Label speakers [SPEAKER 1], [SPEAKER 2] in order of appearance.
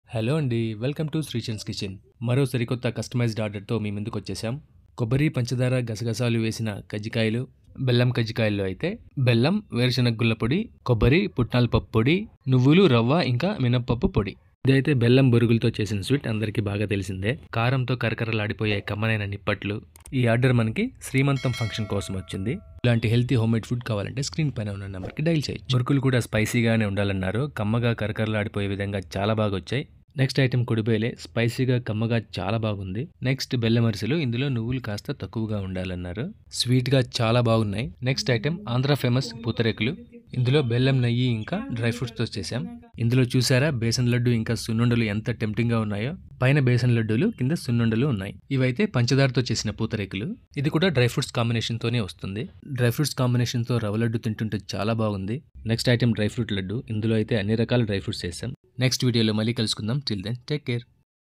[SPEAKER 1] Hello అండి. Welcome to Srichand's kitchen. మరో సరికొత్త కస్టమైజ్డ్ ఆర్డర్‌తో మీ ముందుకొచ్చేసాం. కొబ్బరి, పంచదార, గసగసాలు వేసిన కజ్జికాయలు, బెల్లం కజ్జికాయల్లో అయితే బెల్లం, వేరుశనగ గుల్ల పొడి, కొబ్బరి, పుట్నాల పప్పు పొడి, నువ్వులు, రవ్వ ఇంకా మినప్పప్పు పొడి. ఇదైతే బెల్లం బొరుగులతో చేసిన స్వీట్ అందరికీ బాగా తెలిసిందే. కారంతో కరకరలాడిపోయే కమ్మనైన నిప్పట్లు. ఈ ఆర్డర్ మనకి శ్రీమంతం ఫంక్షన్ కోసం వచ్చింది. ఇలాంటి హెల్తీ హోమ్మేడ్ ఫుడ్ కావాలంటే స్క్రీన్ పైన ఉన్న నెంబర్కి డైల్ చేయొచ్చు. మురుకులు కూడా స్పైసీగానే ఉండాలన్నారు. కమ్మగా కరకరలాడిపోయే విధంగా చాలా బాగా వచ్చాయి. నెక్స్ట్ ఐటెం కొడిబేలే, స్పైసీగా కమ్మగా చాలా బాగుంది. నెక్స్ట్ బెల్లం అరిసెలు, ఇందులో నువ్వులు కాస్త తక్కువగా ఉండాలన్నారు. స్వీట్గా చాలా బాగున్నాయి. నెక్స్ట్ ఐటెం ఆంధ్ర ఫేమస్ పూతరేకులు, ఇందులో బెల్లం, నెయ్యి ఇంకా డ్రై ఫ్రూట్స్తో చేసాం. ఇందులో చూసారా బేసన్ లడ్డు ఇంకా సున్నుండలు ఎంత టెంప్టింగ్గా ఉన్నాయో. పైన బేసన్ లడ్డూలు, కింద సున్నుండలు ఉన్నాయి. ఇవైతే పంచదారతో చేసిన పూతరేకులు. ఇది కూడా డ్రై ఫ్రూట్స్ కాంబినేషన్తోనే వస్తుంది. డ్రై ఫ్రూట్స్ కాంబినేషన్తో రవ్వ లడ్డు తింటుంటే చాలా బాగుంది. Next item dry fruit laddu, ఇందులో అయితే అన్ని రకాల డ్రై ఫ్రూట్స్ చేసాం. నెక్స్ట్ వీడియోలో మళ్ళీ కలుసుకుందాం. Till then take care.